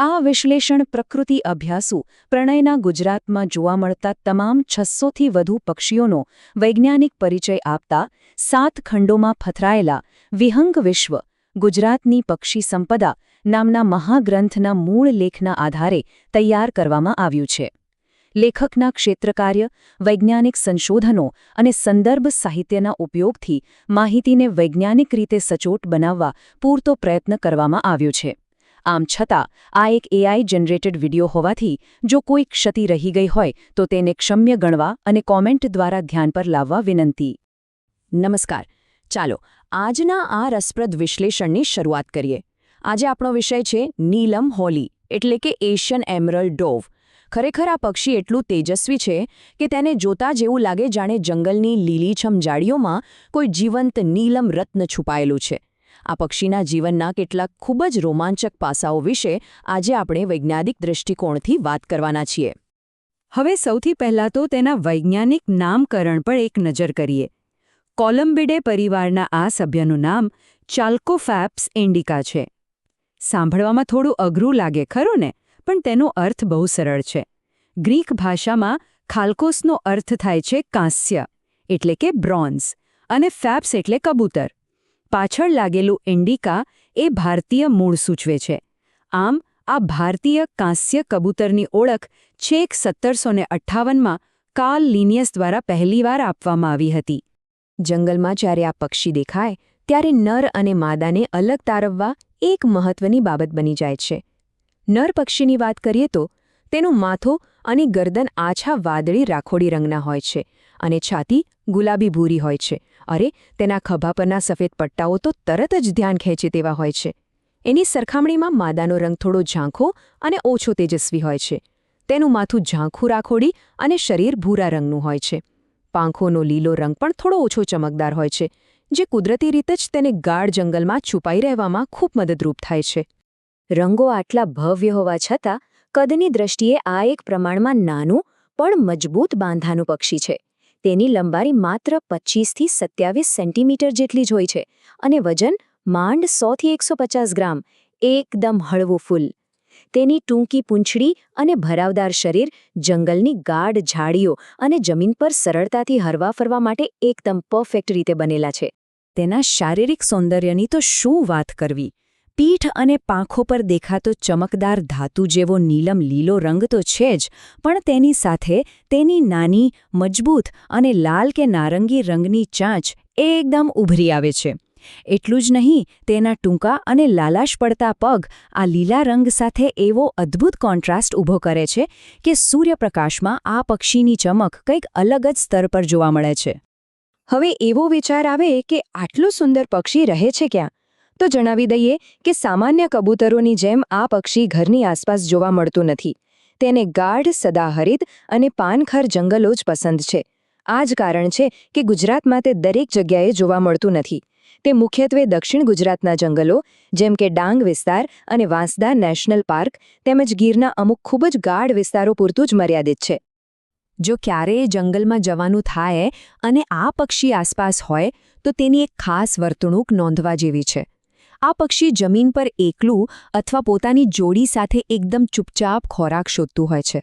આ વિશ્લેષણ પ્રકૃતિ અભ્યાસુ પ્રણયના ગુજરાતમાં જોવા મળતા તમામ 600થી વધુ પક્ષીઓનો વૈજ્ઞાનિક પરિચય આપતા 7 ખંડોમાં પથરાયેલા વિહંગ વિશ્વ ગુજરાતની પક્ષી સંપદા નામના મહાગ્રંથના મૂળ લેખના આધારે તૈયાર કરવામાં આવ્યું છે. લેખકના ક્ષેત્રકાર્ય, વૈજ્ઞાનિક સંશોધનો અને સંદર્ભ સાહિત્યના ઉપયોગથી માહિતીને વૈજ્ઞાનિક રીતે સચોટ બનાવવા પૂરતો પ્રયત્ન કરવામાં આવ્યો છે. આમ છતાં આ એક AI જનરેટેડ વિડિયો હોવાથી જો કોઈ ક્ષતિ રહી ગઈ હોય તો તેને ક્ષમ્ય ગણવા અને કોમેન્ટ દ્વારા ધ્યાન પર લાવવા વિનંતી. નમસ્કાર. ચાલો આજના આ રસપ્રદ વિશ્લેષણની શરૂઆત કરીએ. આજે આપણો વિષય છે નીલમ હોલી એટલે કે એશિયન એમરલ્ડ ડોવ. ખરેખર આ પક્ષી એટલું તેજસ્વી છે કે તેને જોતા જેવું લાગે જાણે જંગલની લીલીછમ ઝાડીઓમાં કોઈ જીવંત નીલમ રત્ન છુપાયેલું છે. આ પક્ષીના જીવનના કેટલાક ખૂબ જ રોમાંચક પાસાઓ વિશે આજે આપણે વૈજ્ઞાનિક દૃષ્ટિકોણથી વાત કરવાના છીએ. હવે સૌથી પહેલાં તો તેના વૈજ્ઞાનિક નામકરણ પર એક નજર કરીએ. કોલમ્બિડે પરિવારના આ સભ્યનું નામ ચાલ્કોફેપ્સ ઇન્ડિકા છે. સાંભળવામાં થોડું અઘરું લાગે ખરું ને, પણ તેનો અર્થ બહુ સરળ છે. ગ્રીક ભાષામાં ખાલ્કોસનો અર્થ થાય છે કાંસ્ય એટલે કે બ્રોન્ઝ અને ફેપ્સ એટલે કબૂતર. પાછળ લાગેલું ઇન્ડિકા એ ભારતીય મૂળ સૂચવે છે. આમ આ ભારતીય કાંસ્ય કબૂતરની ઓળખ છેક 1758માં કાર્લ લિનિયસ દ્વારા પહેલીવાર આપવામાં આવી હતી. જંગલમાં જ્યારે આ પક્ષી દેખાય ત્યારે નર અને માદાને અલગ તારવવા એક મહત્વની બાબત બની જાય છે. નર પક્ષીની વાત કરીએ તો તેનું માથું અને ગરદન આછા વાદળી રાખોડી રંગના હોય છે અને છાતી ગુલાબી ભૂરી હોય છે. અરે તેના ખભા પરના સફેદ પટ્ટાઓ તો તરત જ ધ્યાન ખેંચે તેવા હોય છે. એની સરખામણીમાં માદાનો રંગ થોડો ઝાંખો અને ઓછો તેજસ્વી હોય છે. તેનું માથું ઝાંખું રાખોડી અને શરીર ભૂરા રંગનું હોય છે. પાંખોનો લીલો રંગ પણ થોડો ઓછો ચમકદાર હોય છે, જે કુદરતી રીતે જ તેને ગાઢ જંગલમાં છુપાઈ રહેવામાં ખૂબ મદદરૂપ થાય છે. રંગો આટલા ભવ્ય હોવા છતાં કદની દ્રષ્ટિએ આ એક પ્રમાણમાં નાનું પણ મજબૂત બાંધાનું પક્ષી છે. તેની લંબાઈ માત્ર 25થી 27 સેન્ટીમીટર જેટલી જ હોય છે અને વજન માંડ 100થી 150 ગ્રામ, એકદમ હળવું ફૂલ. તેની ટૂંકી પૂંછડી અને ભરાવદાર શરીર જંગલની ગાઢ ઝાડીઓ અને જમીન પર સરળતાથી હરવા ફરવા માટે એકદમ પરફેક્ટ રીતે બનેલા છે. તેના શારીરિક સૌંદર્યની તો શું વાત કરવી! પીઠ અને પાંખો પર દેખાતો ચમકદાર ધાતુ જેવો નીલમ લીલો રંગ તો છે જ, પણ તેની સાથે તેની નાની, મજબૂત અને લાલ કે નારંગી રંગની ચાંચ એકદમ ઉભરી આવે છે. એટલું જ નહીં, તેના ટૂંકા અને લાલાશ પડતા પગ આ લીલા રંગ સાથે એવો અદ્ભુત કોન્ટ્રાસ્ટ ઊભો કરે છે કે સૂર્યપ્રકાશમાં આ પક્ષીની ચમક કંઈક અલગ જ સ્તર પર જોવા મળે છે. હવે એવો વિચાર આવે કે આટલું સુંદર પક્ષી રહે છે ક્યાં? તો જણાવી દઈએ કે સામાન્ય કબૂતરોની જેમ આ પક્ષી ઘરની આસપાસ જોવા મળતું નથી. તેને ગાઢ, સદાહરિત અને પાનખર જંગલો જ પસંદ છે. આ જ કારણ છે કે ગુજરાતમાં તે દરેક જગ્યાએ જોવા મળતું નથી. તે મુખ્યત્વે દક્ષિણ ગુજરાતના જંગલો જેમ કે ડાંગ વિસ્તાર અને વાંસદા નેશનલ પાર્ક તેમજ ગીરના અમુક ખૂબ જ ગાઢ વિસ્તારો પૂરતું જ મર્યાદિત છે. જો ક્યારેય જંગલમાં જવાનું થાય અને આ પક્ષી આસપાસ હોય તો તેની એક ખાસ વર્તણૂક નોંધવા જેવી છે. આ પક્ષી જમીન પર એકલું અથવા પોતાની જોડી સાથે એકદમ ચૂપચાપ ખોરાક શોધતું હોય છે.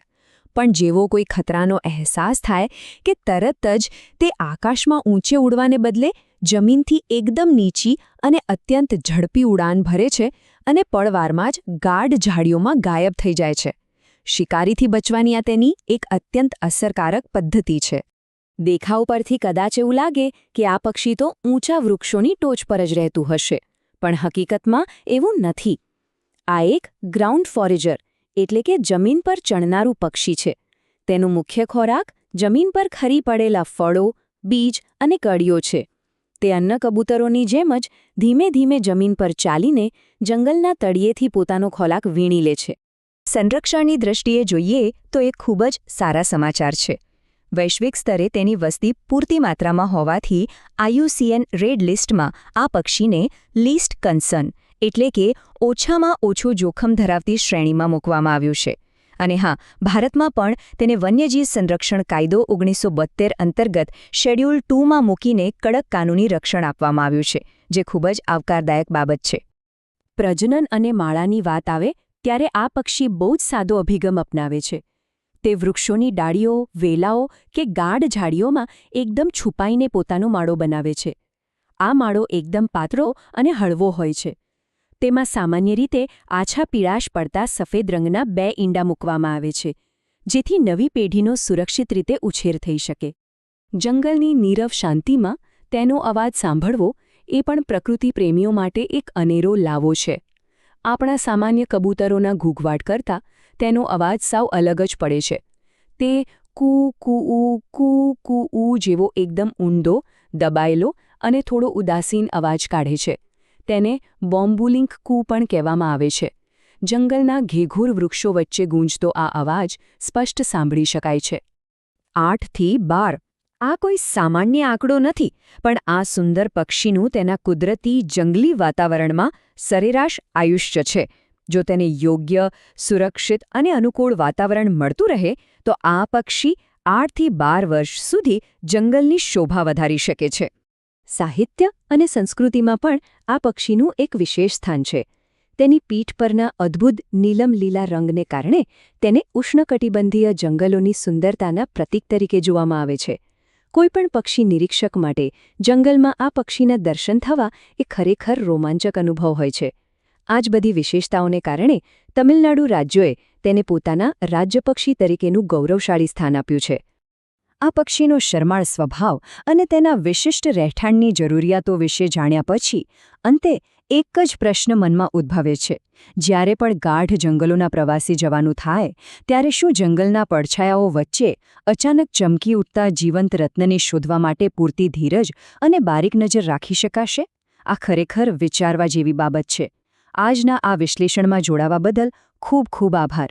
પણ જેવો કોઈ ખતરાનો અહેસાસ થાય કે તરત જ તે આકાશમાં ઊંચે ઉડવાને બદલે જમીનથી એકદમ નીચી અને અત્યંત ઝડપી ઉડાન ભરે છે અને પળવારમાં જ ગાઢ ઝાડીઓમાં ગાયબ થઈ જાય છે. શિકારીથી બચવાની આ તેની એક અત્યંત અસરકારક પદ્ધતિ છે. દેખાવ પરથી કદાચ એવું લાગે કે આ પક્ષી તો ઊંચા વૃક્ષોની ટોચ પર જ રહેતું હશે, પણ હકીકતમાં એવું નથી. આ એક ગ્રાઉન્ડ ફોરેજર એટલે કે જમીન પર ચણનારું પક્ષી છે. તેનું મુખ્ય ખોરાક જમીન પર ખરી પડેલા ફળો, બીજ અને કળીઓ છે. તે અન્ય કબૂતરોની જેમ જ ધીમે ધીમે જમીન પર ચાલીને જંગલના તળિયેથી પોતાનો ખોરાક વીણી લે છે. સંરક્ષણની દૃષ્ટિએ જોઈએ તો એ ખૂબ જ સારા સમાચાર છે. વૈશ્વિક સ્તરે તેની વસ્તી પૂરતી માત્રામાં હોવાથી IUCN રેડ લિસ્ટમાં આ પક્ષીને લીસ્ટ કન્સર્ન એટલે કે ઓછામાં ઓછું જોખમ ધરાવતી શ્રેણીમાં મૂકવામાં આવ્યું છે. અને હા, ભારતમાં પણ તેને વન્યજીવ સંરક્ષણ કાયદો 1972 અંતર્ગત શેડ્યુલ 2માં મૂકીને કડક કાનૂની રક્ષણ આપવામાં આવ્યું છે, જે ખૂબ જ આવકારદાયક બાબત છે. પ્રજનન અને માળાની વાત આવે ત્યારે આ પક્ષી બહુ જ સાદો અભિગમ અપનાવે છે. તે વૃક્ષોની ડાળીઓ, વેલાઓ કે ગાઢ ઝાડીઓમાં એકદમ છુપાઈને પોતાનો માળો બનાવે છે. આ માળો એકદમ પાતળો અને હળવો હોય છે. તેમાં સામાન્ય રીતે આછા પીળાશ પડતા સફેદ રંગના 2 ઈંડા મૂકવામાં આવે છે, જેથી નવી પેઢીનો સુરક્ષિત રીતે ઉછેર થઈ શકે. જંગલની નીરવ શાંતિમાં તેનો અવાજ સાંભળવો એ પણ પ્રકૃતિ પ્રેમીઓ માટે એક અનેરો લાવો છે. આપણા સામાન્ય કબૂતરોના ઘૂઘવાટ કરતાં તેનો અવાજ સાવ અલગ જ પડે છે. તે કૂ કૂ જેવો એકદમ ઊંડો, દબાયેલો અને થોડો ઉદાસીન અવાજ કાઢે છે. તેને બોમ્બુલિંક કૂ પણ કહેવામાં આવે છે. જંગલના ઘેઘૂર વૃક્ષો વચ્ચે ગૂંજતો આ અવાજ સ્પષ્ટ સાંભળી શકાય છે. 8 થી 12 આ કોઈ સામાન્ય આંકડો નથી, પણ આ સુંદર પક્ષીનું તેના કુદરતી જંગલી વાતાવરણમાં સરેરાશ આયુષ્ય છે. જો તેને યોગ્ય, સુરક્ષિત અને અનુકૂળ વાતાવરણ મળતું રહે તો આ પક્ષી 8 થી 12 વર્ષ સુધી જંગલની શોભા વધારી શકે છે. સાહિત્ય અને સંસ્કૃતિમાં પણ આ પક્ષીનું એક વિશેષ સ્થાન છે. તેની પીઠ પરના અદ્ભુત નીલમ લીલા રંગને કારણે તેને ઉષ્ણકટિબંધીય જંગલોની સુંદરતાના પ્રતીક તરીકે જોવામાં આવે છે. કોઈપણ પક્ષી નિરીક્ષક માટે જંગલમાં આ પક્ષીના દર્શન થવા એ ખરેખર રોમાંચક અનુભવ હોય છે. આ જ બધી વિશેષતાઓને કારણે તમિલનાડુ રાજ્યોએ તેને પોતાના રાજ્યપક્ષી તરીકેનું ગૌરવશાળી સ્થાન આપ્યું છે. આ પક્ષીનો શરમાળ સ્વભાવ અને તેના વિશિષ્ટ રહેઠાણની જરૂરિયાતો વિશે જાણ્યા પછી અંતે એક જ પ્રશ્ન મનમાં ઉદ્ભવે છે. જ્યારે પણ ગાઢ જંગલોના પ્રવાસી જવાનું થાય ત્યારે શું જંગલના પડછાયાઓ વચ્ચે અચાનક ચમકી ઉઠતા જીવંત રત્નને શોધવા માટે પૂરતી ધીરજ અને બારીક નજર રાખી શકાશે? આ ખરેખર વિચારવા જેવી બાબત છે. આજના આ વિશ્લેષણમાં જોડાવા બદલ ખૂબ ખૂબ આભાર.